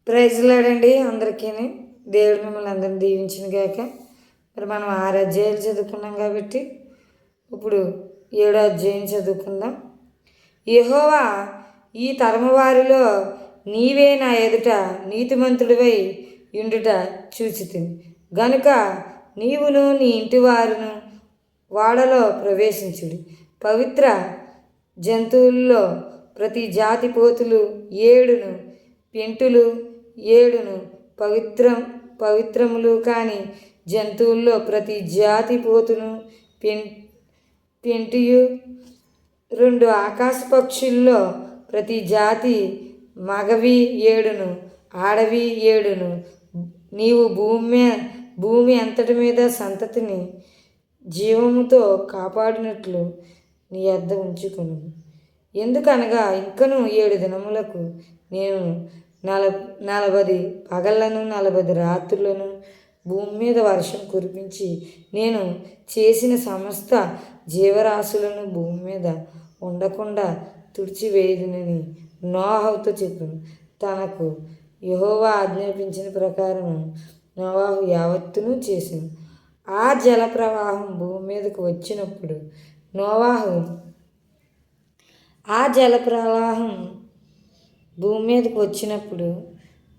ప్రైజ్లాడండి అందరికీ. దేవుడు మిమ్మల్ని అందరిని దీవించిన గాక. మరి మనం 6 అధ్యాయాలు చదువుకున్నాం కాబట్టి ఇప్పుడు 7వ అధ్యాయం చదువుకుందాం. యెహోవా, ఈ తరము వారిలో నీవే నా ఎదుట నీతిమంతుడివై యుండుట చూచితిని గనుక నీవును నీ ఇంటి వారును వాడలో ప్రవేశించుడి. పవిత్ర జంతువుల్లో ప్రతి జాతి పోతులు 7ను, పెంటులు 7ను, పవిత్రములు కాని జంతువుల్లో ప్రతి జాతి పోతును పెంటియు, 2 ఆకాశ పక్షుల్లో ప్రతి జాతి మగవి 7ను, ఆడవి 7ను నీవు భూమి అంతటి మీద సంతతిని జీవముతో కాపాడినట్లు నీ యొద్ద ఉంచుకును. ఎందుకనగా ఇంకను 7 దినములకు నేను 40 పగళ్లను 40 రాత్రులను భూమి మీద వర్షం కురిపించి నేను చేసిన సమస్త జీవరాశులను భూమి మీద ఉండకుండా తుడిచివేయుదునని నోవహుతో చెప్పాను. తనకు యెహోవా ఆజ్ఞాపించిన ప్రకారం నోవహు యావత్తును చేశాను. ఆ జల ప్రవాహం భూమి మీదకు వచ్చినప్పుడు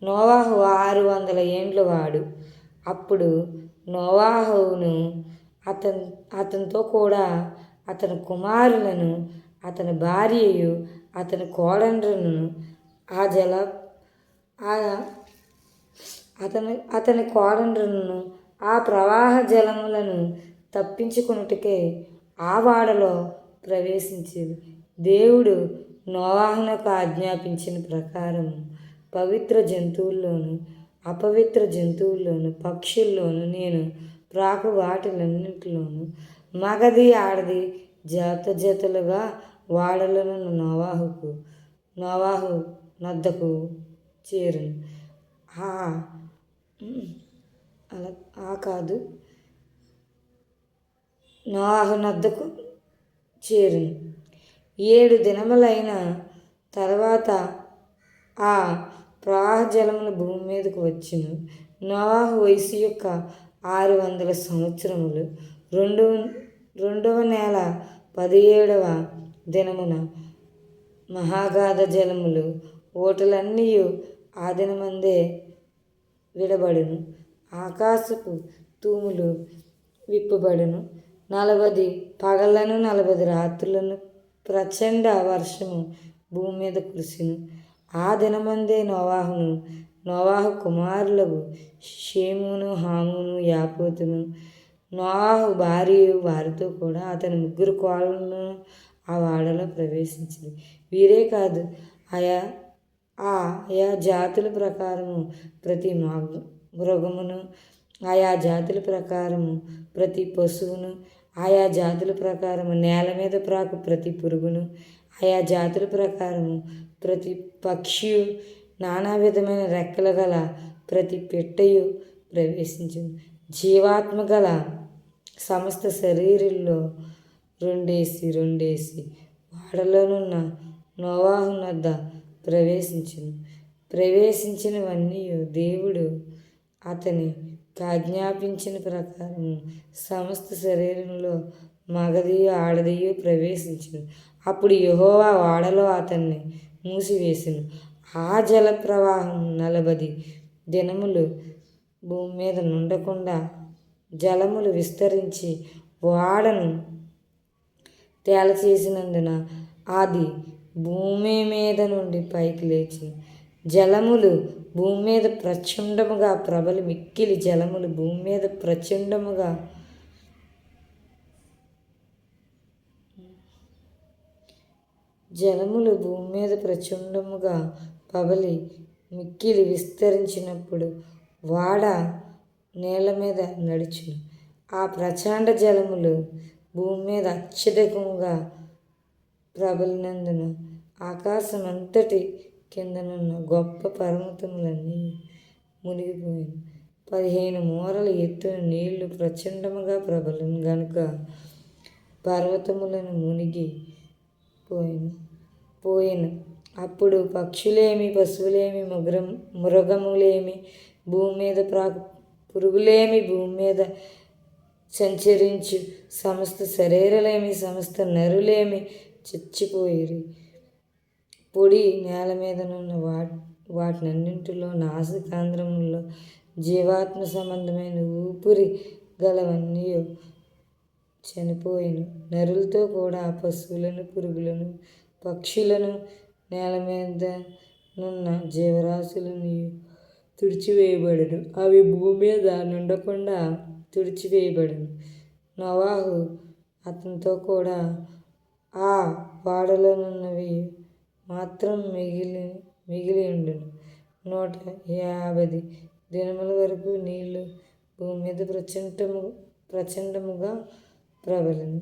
నోవహు 600 ఏండ్ల వాడు. అప్పుడు నోవహును అతనితో కూడా అతని కుమారులను, అతని భార్యయు, అతని కోడండ్రులను అతని కోడండ్రులను ఆ ప్రవాహ జలములను తప్పించుకొనుటకే ఆ వాడలో ప్రవేశించేది. దేవుడు నోవహునకు ఆజ్ఞాపించిన ప్రకారం పవిత్ర జంతువుల్లోను అపవిత్ర జంతువుల్లోను పక్షుల్లోను నేను ప్రాకు వాటిలన్నింటిలోను మగది ఆడది జతలుగా వాడలను నోవహు నద్దకు చేరును. నోవహు నద్దకు చేరును. 7 దినములైన తర్వాత ఆ ప్రవాహ జలములు భూమి మీదకు వచ్చును. నోవహు వయసు 600 సంవత్సరములు. 2వ నెల 17వ దినమున మహాగాధ జలములు ఓటలన్నీ ఆ దినమందే విడబడును. ఆకాశపు తూములు విప్పబడును. 40 పగళ్లను 40 రాత్రులను ప్రచండ వర్షము భూమి మీద కురిసెను. ఆ దినమందే నోవహు కుమారులకు షేమును, హామును, యాఫెతును, నోవహు భార్యయు వారితో కూడా అతని 3 కోడళ్ళను ఆ వాడలో ప్రవేశించింది. వీరే కాదు, ఆయా జాతుల ప్రకారము ప్రతి మృగమును, ఆయా జాతుల ప్రకారము ప్రతి పశువును, ఆయా జాతుల ప్రకారము నేల మీద ప్రాకు ప్రతి పురుగును, ఆయా జాతుల ప్రకారము ప్రతి పక్షియు, నానా విధమైన రెక్కలు గల ప్రతి పిట్టయు ప్రవేశించింది. జీవాత్మ గల సమస్త శరీరంలో 2 వాడలోనున్న నోవహు నద్ద ప్రవేశించినవన్నీ దేవుడు అతనికి ఆజ్ఞాపించిన ప్రకారం సమస్త శరీరంలో మగదియు ఆడదియు ప్రవేశించును. అప్పుడు యెహోవా వాడలో అతన్ని మూసివేసెను. ఆ జల ప్రవాహం 40 దినములు భూమి మీద నుండకుండా జలములు విస్తరించి వాడను తేలచేసినందున అది భూమి మీద నుండి పైకి లేచింది. జలములు భూమి మీద ప్రచండముగా ప్రబలి మిక్కిలి జలములు భూమి మీద ప్రచండముగా ప్రబలి మిక్కిలి విస్తరించినప్పుడు వాడ నేల మీద నడుచును. ఆ ప్రచండ జలములు భూమి మీద అత్యధికముగా ప్రబలినందున ఆకాశమంతటి కిందనున్న గొప్ప పర్వతములన్నీ మునిగిపోయాను. 15 మూరల ఎత్తున నీళ్లు ప్రచండముగా ప్రబలను గనుక పర్వతములను మునిగి పోయిన అప్పుడు పక్షులేమి, పశువులేమి, మృగములేమి, భూమి మీద పురుగులేమి, భూమి మీద సంచరించు సమస్త శరీరలేమి, సమస్త నరులేమి చచ్చిపోయిరి. పొడి నేల మీదనున్న వాటినన్నింటిలో నాసికాంధ్రములో జీవాత్మ సంబంధమైన ఊపిరి గలవన్నీ చనిపోయిను. నరులతో కూడా పశువులను, పురుగులను, పక్షులను, నేల మీద నున్న జీవరాశులను తుడిచివేయబడను. అవి భూమి మీద నుండకుండా తుడిచివేయబడను. నోవాహు అతనితో కూడా ఆ ఓడలోనున్నవి మాత్రం మిగిలి ఉండును. 150 దినముల వరకు నీళ్లు భూమి మీద ప్రచండముగా ప్రబలిను.